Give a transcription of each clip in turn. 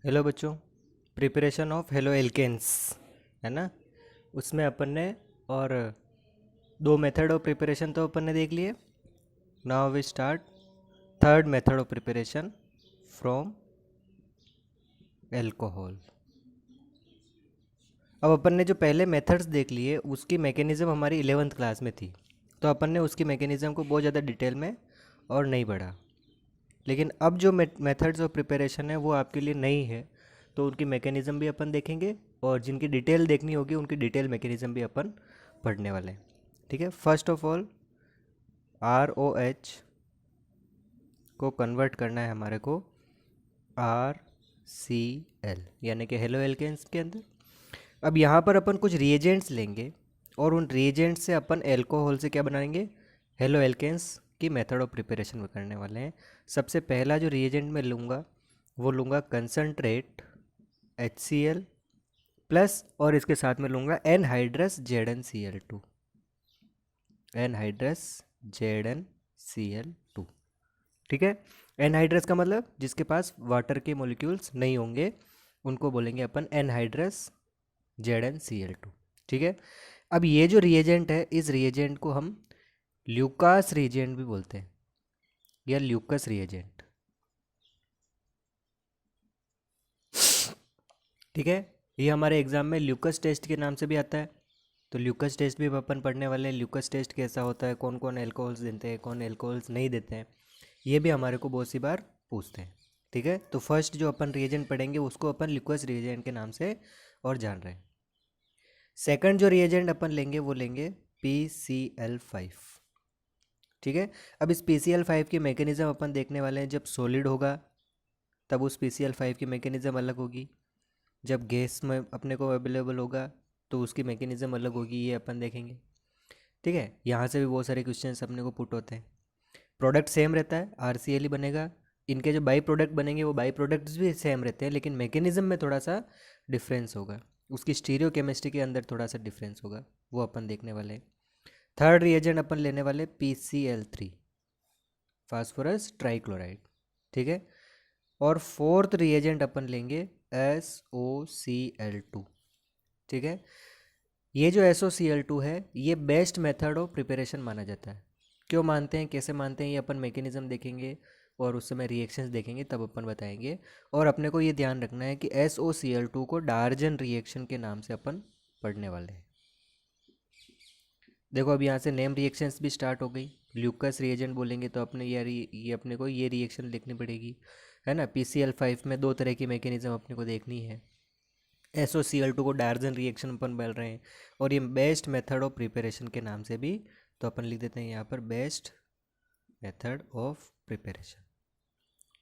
Hello बच्चों। Preparation of halo alkanes है ना। उसमें अपन ने और दो मेथड ऑफ प्रिपरेशन तो अपन ने देख लिए। Now we start third method of preparation from alcohol. अब अपन ने जो पहले मेथड्स देख लिए उसकी मैकेनिज़्म हमारी 11th क्लास में थी, तो अपन ने उसकी मैकेनिज़्म को बहुत ज़्यादा डिटेल में और नहीं पढ़ा। लेकिन अब जो मेथड्स ऑफ प्रिपरेशन है वो आपके लिए नई है, तो उनकी मैकेनिज़्म भी अपन देखेंगे और जिनकी डिटेल देखनी होगी उनकी डिटेल मैकेनिज़्म भी अपन पढ़ने वाले हैं। ठीक है। फर्स्ट ऑफ ऑल ROH को कन्वर्ट करना है हमारे को RCl यानी कि हेलो एल्केन्स के अंदर। अब यहाँ पर अपन कुछ रिएजेंट्स लेंगे और उन रिएजेंट्स से अपन एल्कोहल से क्या बनाएंगे, हेलो एल्केन्स की मेथड ऑफ प्रिपरेशन करने वाले हैं। सबसे पहला जो रिएजेंट मैं लूँगा वो लूँगा कंसनट्रेट HCl प्लस और इसके साथ में लूँगा एनहाइड्रस ZnCl2। Anhydrous ZnCl2। ठीक है। एनहाइड्रस का मतलब जिसके पास वाटर के मॉलिक्यूल्स नहीं होंगे उनको बोलेंगे अपन एनहाइड्रस ZnCl2। ठीक है। अब ये जो रिएजेंट है इस रिएजेंट को हम ल्यूकास रिएजेंट भी बोलते हैं या ल्यूकस रिएजेंट। ठीक है। ये हमारे एग्जाम में ल्यूकस टेस्ट के नाम से भी आता है, तो ल्यूकस टेस्ट भी अपन पढ़ने वाले हैं। ल्यूकस टेस्ट कैसा होता है, कौन कौन एल्कोहल्स देते हैं, कौन एल्कोहल्स नहीं देते हैं, ये भी हमारे को बहुत सी बार पूछते हैं। ठीक है। तो फर्स्ट जो अपन रिएजेंट पढ़ेंगे उसको अपन ल्यूकस रिएजेंट के नाम से और जान रहे हैं। सेकंड जो रिएजेंट अपन लेंगे वो लेंगे PCl5। ठीक है। अब इस PCl5 की मैकेनिज्म अपन देखने वाले हैं। जब सॉलिड होगा तब उस PCl5 की मैकेनिज्म अलग होगी, जब गैस में अपने को अवेलेबल होगा तो उसकी मैकेनिज्म अलग होगी, ये अपन देखेंगे। ठीक है। यहाँ से भी बहुत सारे क्वेश्चन अपने को पुट होते हैं। प्रोडक्ट सेम रहता है, RCl ही बनेगा। इनके जो बाई प्रोडक्ट बनेंगे वो बाई प्रोडक्ट्स भी सेम रहते हैं, लेकिन मैकेनिज्म में थोड़ा सा डिफरेंस होगा, उसकी स्टीरियो केमिस्ट्री के अंदर थोड़ा सा डिफरेंस होगा, वो अपन देखने वाले हैं। थर्ड रिएजेंट अपन लेने वाले PCl3, फास्फोरस ट्राइक्लोराइड। ठीक है। और फोर्थ रिएजेंट अपन लेंगे SOCl2। ठीक है। ये जो SOCl2 है ये बेस्ट मेथड ऑफ प्रिपरेशन माना जाता है। क्यों मानते हैं, कैसे मानते हैं, ये अपन मैकेनिज्म देखेंगे और उस समय रिएक्शंस देखेंगे तब अपन बताएंगे। और अपने को ये ध्यान रखना है कि SOCl2 को डार्जन रिएक्शन के नाम से अपन पढ़ने वाले हैं। देखो अब यहाँ से नेम रिएक्शंस भी स्टार्ट हो गई। ल्यूकस रिएजेंट बोलेंगे तो अपने ये अपने को ये रिएक्शन लिखनी पड़ेगी, है ना। PCl5 में दो तरह की मैकेनिज्म अपने को देखनी है। SOCl2 को डार्जन रिएक्शन अपन बोल रहे हैं और ये बेस्ट मेथड ऑफ प्रिपरेशन के नाम से भी, तो अपन लिख देते हैं यहाँ पर बेस्ट मेथड ऑफ प्रिपरेशन।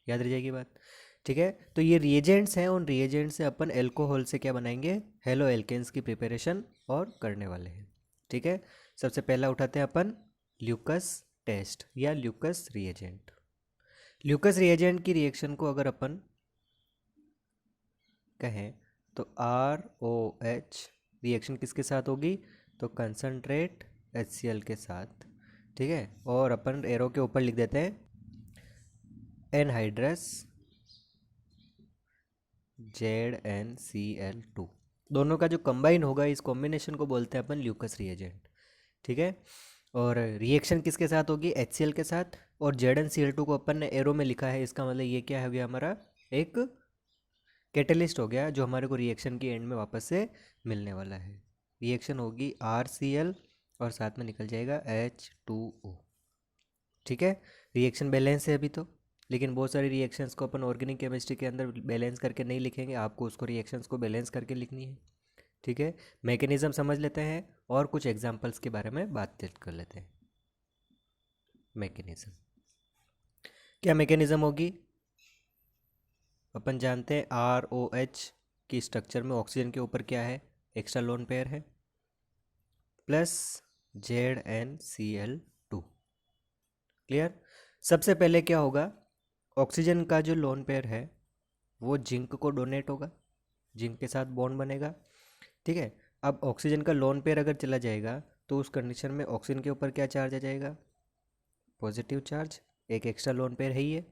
याद रह जाएगी बात। ठीक है। तो ये रिएजेंट्स हैं, उन रिएजेंट से अपन एल्कोहल से क्या बनाएंगे, हेलो एल्केन्स की प्रिपरेशन और करने वाले हैं। ठीक है। सबसे पहला उठाते हैं अपन ल्यूकस टेस्ट या ल्यूकस रिएजेंट। ल्यूकस रिएजेंट की रिएक्शन को अगर अपन कहें तो ROH रिएक्शन किसके साथ होगी, तो कंसनट्रेट HCl के साथ। ठीक है। और अपन एरो के ऊपर लिख देते हैं एनहाइड्रस ZnCl2। दोनों का जो कंबाइन होगा इस कॉम्बिनेशन को बोलते हैं अपन ल्यूकस रिएजेंट। ठीक है। और रिएक्शन किसके साथ होगी, HCl के साथ। और ZnCl2 को अपन ने एरो में लिखा है, इसका मतलब ये क्या हो गया, हमारा एक कैटलिस्ट हो गया जो हमारे को रिएक्शन के एंड में वापस से मिलने वाला है। रिएक्शन होगी RCl और साथ में निकल जाएगा H2O। ठीक है। रिएक्शन बैलेंस है अभी तो, लेकिन बहुत सारी रिएक्शंस को अपन ऑर्गेनिक केमिस्ट्री के अंदर बैलेंस करके नहीं लिखेंगे, आपको उसको रिएक्शंस को बैलेंस करके लिखनी है। ठीक है। मैकेनिज्म समझ लेते हैं और कुछ एग्जांपल्स के बारे में बातचीत कर लेते हैं। मैकेनिज्म क्या मैकेनिज्म होगी, अपन जानते हैं ROH की स्ट्रक्चर में ऑक्सीजन के ऊपर क्या है, एक्स्ट्रा लोन पेयर है प्लस ZnCl2। क्लियर। सबसे पहले क्या होगा, ऑक्सीजन का जो लोन पेयर है वो जिंक को डोनेट होगा, जिंक के साथ बॉन्ड बनेगा। ठीक है। अब ऑक्सीजन का लोन पेयर अगर चला जाएगा तो उस कंडीशन में ऑक्सीजन के ऊपर क्या चार्ज आ जाएगा, पॉजिटिव चार्ज। एक एक्स्ट्रा लोन पेयर है ये,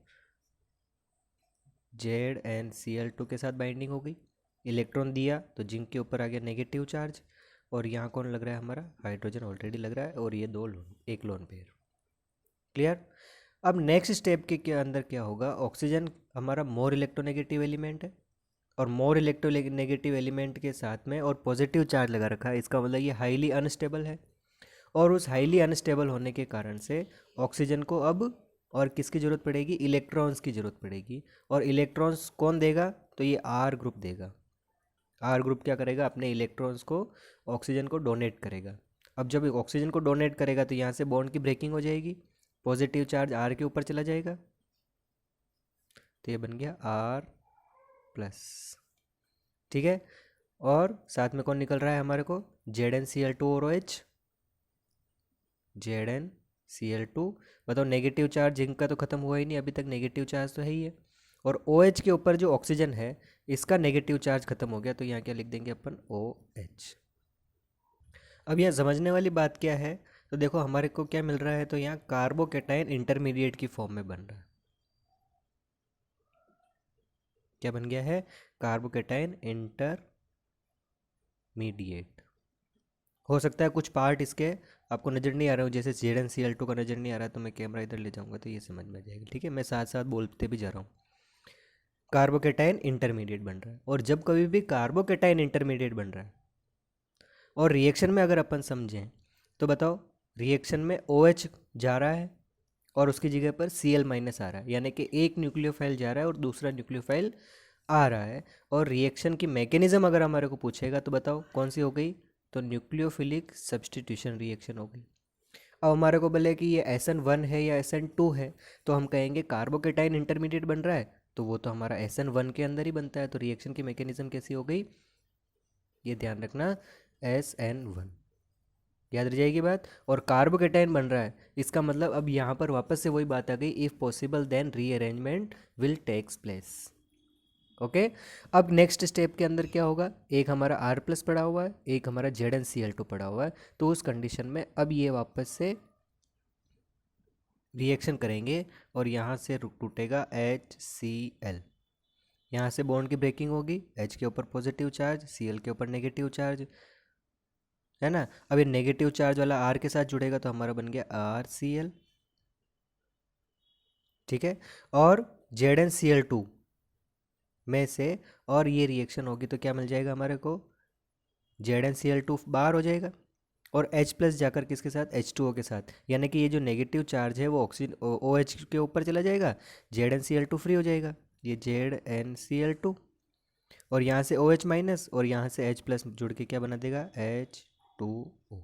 ZnCl2 के साथ बाइंडिंग हो गई, इलेक्ट्रॉन दिया तो जिंक के ऊपर आ गया नेगेटिव चार्ज, और यहाँ कौन लग रहा है हमारा, हाइड्रोजन ऑलरेडी लग रहा है, और ये दो लोन, एक लोन पेयर। क्लियर। अब नेक्स्ट स्टेप के अंदर क्या होगा, ऑक्सीजन हमारा मोर इलेक्ट्रोनेगेटिव एलिमेंट है, और मोर इलेक्ट्रोनेगेटिव एलिमेंट के साथ में और पॉजिटिव चार्ज लगा रखा है, इसका मतलब ये हाईली अनस्टेबल है, और उस हाईली अनस्टेबल होने के कारण से ऑक्सीजन को अब और किसकी ज़रूरत पड़ेगी, इलेक्ट्रॉन्स की ज़रूरत पड़ेगी, और इलेक्ट्रॉन्स कौन देगा, तो ये आर ग्रुप देगा। आर ग्रुप क्या करेगा, अपने इलेक्ट्रॉन्स को ऑक्सीजन को डोनेट करेगा। अब जब ऑक्सीजन को डोनेट करेगा तो यहाँ से बॉन्ड की ब्रेकिंग हो जाएगी, पॉजिटिव चार्ज आर के ऊपर चला जाएगा, तो ये बन गया आर प्लस। ठीक है, और साथ में कौन निकल रहा है हमारे को, ZnCl2 और OH, ZnCl2। बताओ नेगेटिव चार्ज जिंक का तो खत्म हुआ ही नहीं अभी तक, नेगेटिव चार्ज तो है ही है, और OH के ऊपर जो ऑक्सीजन है इसका नेगेटिव चार्ज खत्म हो गया, तो यहाँ क्या लिख देंगे अपन, OH। अब यहाँ समझने वाली बात क्या है, तो देखो हमारे को क्या मिल रहा है, तो यहाँ कार्बोकेटाइन इंटरमीडिएट की फॉर्म में बन रहा है। क्या बन गया है, कार्बोकेटाइन इंटरमीडिएट। हो सकता है कुछ पार्ट इसके आपको नज़र नहीं आ रहा हो, जैसे ZnCl2 का नज़र नहीं आ रहा है, तो मैं कैमरा इधर ले जाऊंगा तो ये समझ में आ जाएगा। ठीक है, मैं साथ साथ बोलते भी जा रहा हूँ। कार्बोकेटाइन इंटरमीडिएट बन रहा है, और जब कभी भी कार्बोकेटाइन इंटरमीडिएट बन रहा है और रिएक्शन में अगर अपन समझें तो बताओ, रिएक्शन में OH जा रहा है और उसकी जगह पर Cl माइनस आ रहा है, यानी कि एक न्यूक्लियोफाइल जा रहा है और दूसरा न्यूक्लियोफाइल आ रहा है, और रिएक्शन की मैकेनिज्म अगर हमारे को पूछेगा तो बताओ कौन सी हो गई, तो न्यूक्लियोफिलिक सब्स्टिट्यूशन रिएक्शन हो गई। अब हमारे को बोले कि ये SN1 है या SN2 है, तो हम कहेंगे कार्बोकेटाइन इंटरमीडिएट बन रहा है, तो वो तो हमारा SN1 के अंदर ही बनता है, तो रिएक्शन की मैकेनिज्म कैसी हो गई, ये ध्यान रखना, SN1, याद रह जाएगी बात। और कार्बोकेटाइन बन रहा है, इसका मतलब अब यहाँ पर वापस से वही बात आ गई, if possible then rearrangement will takes place. Okay, अब नेक्स्ट स्टेप के अंदर क्या होगा, एक हमारा R प्लस पड़ा हुआ है, एक हमारा ZnCl2 पड़ा हुआ है, तो उस कंडीशन में अब ये वापस से रिएक्शन करेंगे और यहाँ से टूटेगा HCl, यहाँ से बॉन्ड की ब्रेकिंग होगी, H के ऊपर पॉजिटिव चार्ज, Cl के ऊपर नेगेटिव चार्ज, है ना। अब ये नेगेटिव चार्ज वाला R के साथ जुड़ेगा तो हमारा बन गया RCl। ठीक है, और ZnCl2 में से और ये रिएक्शन होगी तो क्या मिल जाएगा हमारे को, ZnCl2 बाहर हो जाएगा, और H प्लस जाकर किसके साथ, H2O के साथ, यानी कि ये जो नेगेटिव चार्ज है वो ऑक्सीजन OH के ऊपर चला जाएगा, ZnCl2 फ्री हो जाएगा, ये ZnCl2, और यहाँ से OH माइनस और यहाँ से H प्लस जुड़ के क्या बना देगा, H2O।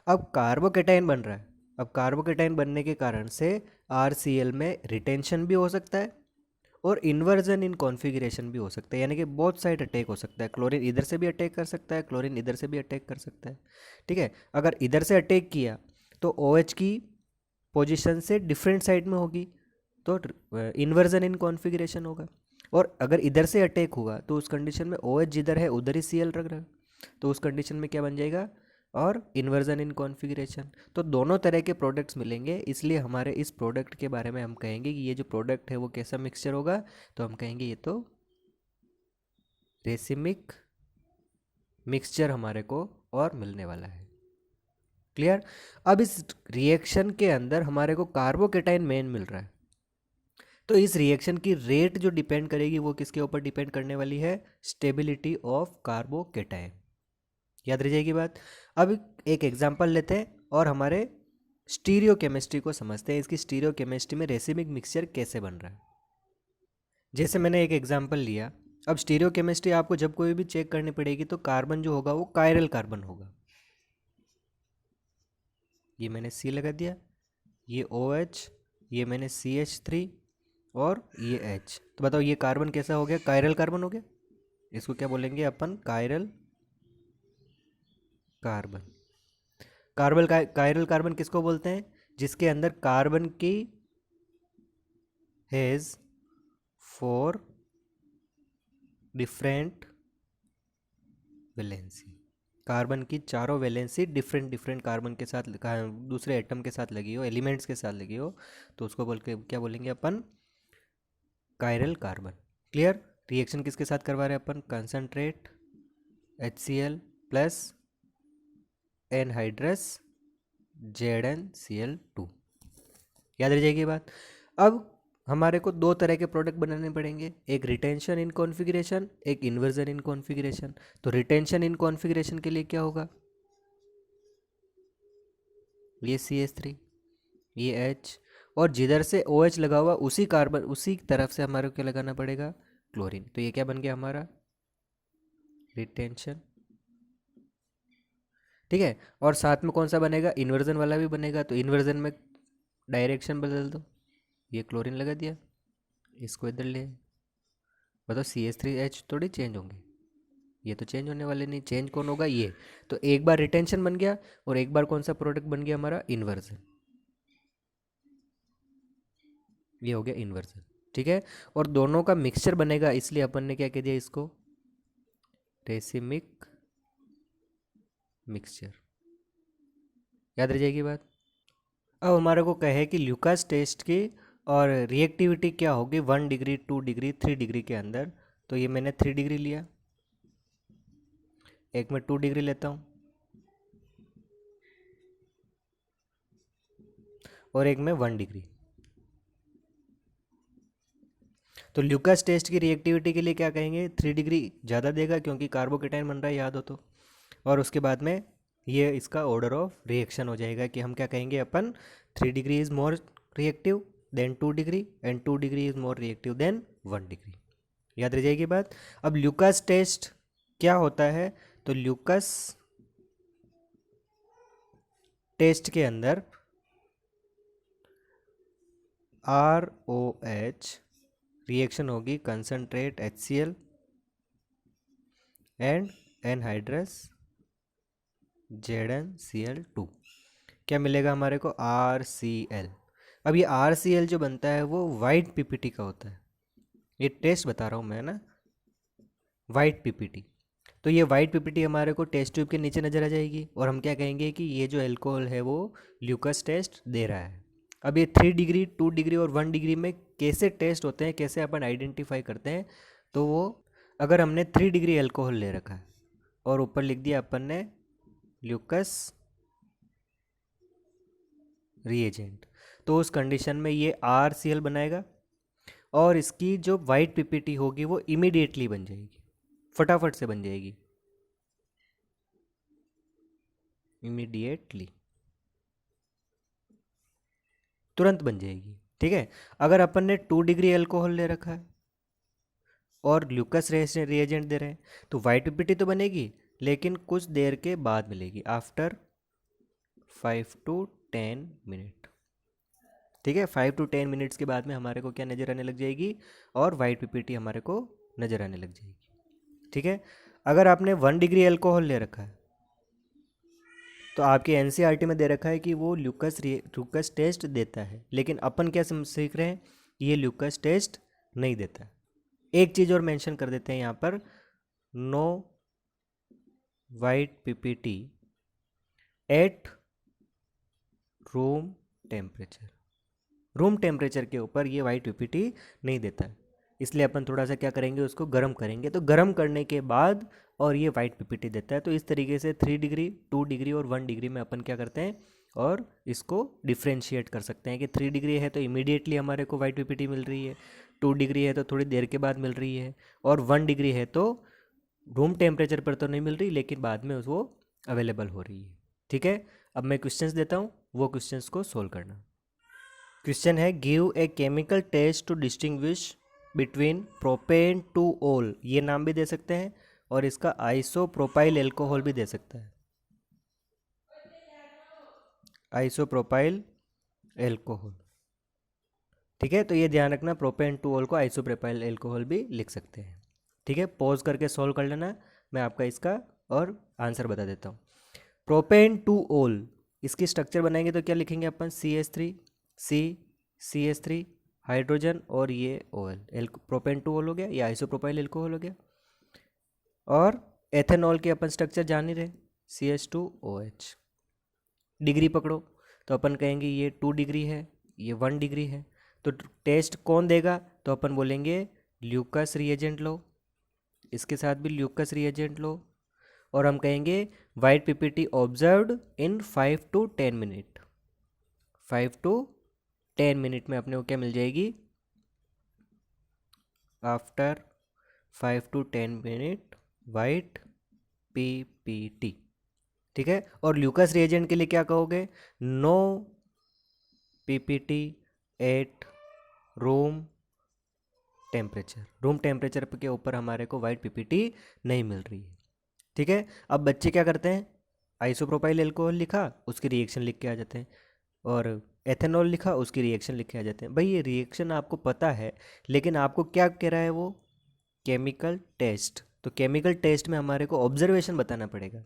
अब कार्बोकेटाइन बन रहा है, अब कार्बोकेटाइन बनने के कारण से RCl में रिटेंशन भी हो सकता है और इन्वर्जन इन कॉन्फ़िगरेशन भी हो सकता है, यानी कि बोथ साइड अटैक हो सकता है, क्लोरीन इधर से भी अटैक कर सकता है, क्लोरीन इधर से भी अटैक कर सकता है। ठीक है, अगर इधर से अटैक किया तो OH की पोजीशन से डिफरेंट साइड में होगी, तो इन्वर्जन इन कॉन्फ़िगरेशन होगा, और अगर इधर से अटैक हुआ तो उस कंडीशन में OH जिधर है उधर ही Cl रख रहा है, तो उस कंडीशन में क्या बन जाएगा, और इन्वर्जन इन कॉन्फ़िगरेशन। तो दोनों तरह के प्रोडक्ट्स मिलेंगे, इसलिए हमारे इस प्रोडक्ट के बारे में हम कहेंगे कि ये जो प्रोडक्ट है वो कैसा मिक्सचर होगा, तो हम कहेंगे ये तो रेसिमिक मिक्सचर हमारे को और मिलने वाला है। क्लियर। अब इस रिएक्शन के अंदर हमारे को कार्बोकेटाइन मेन मिल रहा है, तो इस रिएक्शन की रेट जो डिपेंड करेगी वो किसके ऊपर डिपेंड करने वाली है, स्टेबिलिटी ऑफ कार्बोकेटाइन, याद रह जाएगी बात। अब एक एग्जांपल लेते हैं और हमारे स्टीरियो केमिस्ट्री को समझते हैं, इसकी स्टीरियो केमिस्ट्री में रेसिमिक मिक्सचर कैसे बन रहा है। जैसे मैंने एक एग्जांपल लिया, अब स्टीरियो केमिस्ट्री आपको जब कोई भी चेक करनी पड़ेगी तो कार्बन जो होगा वो कायरल कार्बन होगा, ये मैंने C लगा दिया, ये OH, ये मैंने CH3 और ये H, तो बताओ ये कार्बन कैसा हो गया, कायरल कार्बन हो गया, इसको क्या बोलेंगे अपन, कायरल कार्बन। कायरल कार्बन किसको बोलते हैं, जिसके अंदर कार्बन की हैज 4 डिफरेंट वैलेंसी, कार्बन की चारों वैलेंसी डिफरेंट डिफरेंट कार्बन के साथ दूसरे एटम के साथ लगी हो, एलिमेंट्स के साथ लगी हो, तो उसको बोल के क्या बोलेंगे अपन, कायरल कार्बन। क्लियर। रिएक्शन किसके साथ करवा रहे हैं अपन? Concentrate HCl plus anhydrous ZnCl2। याद रह जाएगी बात। अब हमारे को दो तरह के प्रोडक्ट बनाने पड़ेंगे, एक रिटेंशन इन कॉन्फ़िगरेशन, एक इन्वर्जन इन कॉन्फ़िगरेशन। तो रिटेंशन इन कॉन्फ़िगरेशन के लिए क्या होगा? ये CH3, ये H, और जिधर से OH लगा हुआ उसी कार्बन उसी तरफ से हमारे को क्या लगाना पड़ेगा? क्लोरीन। तो ये क्या बन गया हमारा? रिटेंशन। ठीक है। और साथ में कौन सा बनेगा? इन्वर्जन वाला भी बनेगा। तो इन्वर्जन में डायरेक्शन बदल दो, ये क्लोरीन लगा दिया, इसको इधर ले। बताओ CH3H थोड़ी चेंज होंगे, ये तो चेंज होने वाले नहीं। चेंज कौन होगा? ये। तो एक बार रिटेंशन बन गया और एक बार कौन सा प्रोडक्ट बन गया हमारा? इन्वर्जन। ये हो गया इन्वर्जन। ठीक है। और दोनों का मिक्सचर बनेगा, इसलिए अपन ने क्या कह दिया इसको? Racemic mixture. याद रह जाएगी बात। अब हमारे को कहे कि ल्यूकास टेस्ट की और रिएक्टिविटी क्या होगी 1 डिग्री 2 डिग्री 3 डिग्री के अंदर। तो ये मैंने 3 डिग्री लिया, एक में 2 डिग्री लेता हूँ और एक में 1 डिग्री। तो ल्यूकास टेस्ट की रिएक्टिविटी के लिए क्या कहेंगे? 3 डिग्री ज़्यादा देगा क्योंकि कार्बोकेटाइन बन रहा है, याद हो तो। और उसके बाद में ये इसका ऑर्डर ऑफ रिएक्शन हो जाएगा कि हम क्या कहेंगे अपन? 3 degree is more reactive than 2 degree and 2 degree is more reactive than 1 degree. याद रह जाएगी बात। अब ल्यूकास टेस्ट क्या होता है? तो ल्यूकास टेस्ट के अंदर ROH रिएक्शन होगी concentrate HCl and anhydrous ZnCl2। क्या मिलेगा हमारे को? RCl। अब ये RCl जो बनता है वो वाइट PPT का होता है, ये टेस्ट बता रहा हूँ मैं ना, वाइट PPT। तो ये वाइट PPT हमारे को टेस्ट ट्यूब के नीचे नज़र आ जाएगी और हम क्या कहेंगे कि ये जो एल्कोहल है वो ल्यूकास टेस्ट दे रहा है। अब ये 3 डिग्री 2 डिग्री और 1 डिग्री में कैसे टेस्ट होते हैं, कैसे अपन आइडेंटिफाई करते हैं? तो वो अगर हमने 3 डिग्री एल्कोहल ले रखा है और ऊपर लिख दिया अपन ने ल्यूकास रिएजेंट, तो उस कंडीशन में ये RCl बनाएगा और इसकी जो वाइट PPT होगी वो इमीडिएटली बन जाएगी, फटाफट से बन जाएगी, इमीडिएटली, तुरंत बन जाएगी। ठीक है। अगर अपन ने 2 डिग्री एल्कोहल ले रखा है और ल्यूकास रिएजेंट दे रहे हैं तो वाइट PPT तो बनेगी लेकिन कुछ देर के बाद मिलेगी, आफ्टर 5 to 10 मिनट। ठीक है। 5 to 10 मिनट्स के बाद में हमारे को क्या नज़र आने लग जाएगी? और वाइट PPT हमारे को नज़र आने लग जाएगी। ठीक है। अगर आपने 1 डिग्री एल्कोहल ले रखा है तो आपके NCERT में दे रखा है कि वो ल्यूकास टेस्ट देता है, लेकिन अपन क्या सीख रहे हैं? ये ल्यूकास टेस्ट नहीं देता। एक चीज़ और मेंशन कर देते हैं यहाँ पर, no white PPT at room temperature. Room temperature के ऊपर ये वाइट PPT नहीं देता है, इसलिए अपन थोड़ा सा क्या करेंगे? उसको गर्म करेंगे। तो गर्म करने के बाद और ये वाइट PPT देता है। तो इस तरीके से 3 डिग्री 2 डिग्री और 1 डिग्री में अपन क्या करते हैं और इसको डिफ्रेंशिएट कर सकते हैं कि 3 डिग्री है तो इमीडिएटली हमारे को वाइट PPT मिल रही है, 2 डिग्री है तो थोड़ी देर के बाद मिल रही है, और 1 डिग्री है तो रूम टेम्परेचर पर तो नहीं मिल रही लेकिन बाद में वो अवेलेबल हो रही है। ठीक है। अब मैं क्वेश्चंस देता हूँ, वो क्वेश्चंस को सोल्व करना। क्वेश्चन है give a chemical test to distinguish between propan two ol, ये नाम भी दे सकते हैं और इसका आइसोप्रोपाइल एल्कोहल भी दे सकता है, आइसोप्रोपाइल एल्कोहल। ठीक है। तो ये ध्यान रखना, प्रोपेन टू ओल को आइसोप्रोपाइल एल्कोहल भी लिख सकते हैं। ठीक है। पॉज करके सॉल्व कर लेना, मैं आपका इसका और आंसर बता देता हूँ। प्रोपेन टू ओल, इसकी स्ट्रक्चर बनाएंगे तो क्या लिखेंगे अपन? CH3 CH3 हाइड्रोजन और ये OL, प्रोपेन टू ओल हो गया, ये आइसोप्रोपाइल एल्कोहल हो गया। और एथेनॉल के अपन स्ट्रक्चर जान ही रहे, CH2OH। डिग्री पकड़ो तो अपन कहेंगे ये 2 डिग्री है, ये 1 डिग्री है, तो टेस्ट कौन देगा, तो अपन बोलेंगे ल्यूकस रिएजेंट लो, इसके साथ भी ल्यूकस रिएजेंट लो, और हम कहेंगे white PPT observed in 5 to 10 minute. 5 to 10 minute में अपने को क्या मिल जाएगी, after 5 to 10 minute white PPT. ठीक है, और ल्यूकस रिएजेंट के लिए क्या कहोगे, no PPT at room temperature. Room temperature के ऊपर हमारे को वाइट पीपीटी नहीं मिल रही है। ठीक है, अब बच्चे क्या करते हैं, आइसोप्रोपाइल एल्कोहल लिखा उसकी रिएक्शन लिख के आ जाते हैं, और एथेनॉल लिखा उसकी रिएक्शन लिख के आ जाते हैं। भाई ये रिएक्शन आपको पता है, लेकिन आपको क्या कह रहा है वो, केमिकल टेस्ट। तो केमिकल टेस्ट में हमारे को ऑब्जर्वेशन बताना पड़ेगा,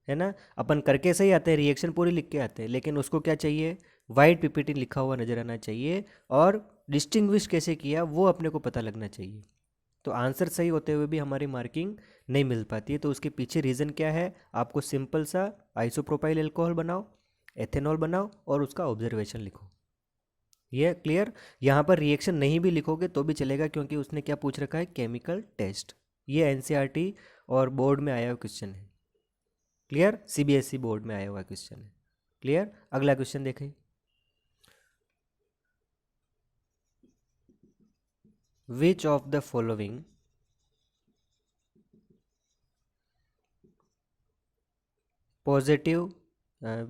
है ना। अपन करके सही आते हैं, रिएक्शन पूरी लिख के आते हैं, लेकिन उसको क्या चाहिए, वाइट पीपीटी लिखा हुआ नजर आना चाहिए, और डिस्टिंग्विश कैसे किया वो अपने को पता लगना चाहिए। तो आंसर सही होते हुए भी हमारी मार्किंग नहीं मिल पाती है। तो उसके पीछे रीज़न क्या है, आपको सिंपल सा आइसोप्रोपाइल एल्कोहल बनाओ, एथेनॉल बनाओ, और उसका ऑब्जर्वेशन लिखो। ये क्लियर। यहाँ पर रिएक्शन नहीं भी लिखोगे तो भी चलेगा, क्योंकि उसने क्या पूछ रखा है, केमिकल टेस्ट। ये एनसीईआरटी और बोर्ड में आया हुआ क्वेश्चन है। क्लियर, सीबीएसई बोर्ड में आया हुआ क्वेश्चन है। क्लियर, अगला क्वेश्चन देखें। Which of the following positive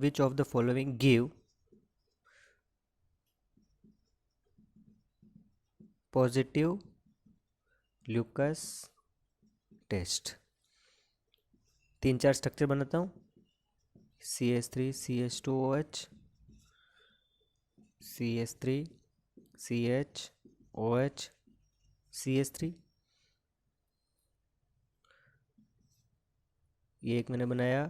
which of the following give positive Lucas test. 3-4 structure बनाता हूँ, CH3CH2OH, CH3CHOH, CH3। ये एक मैंने बनाया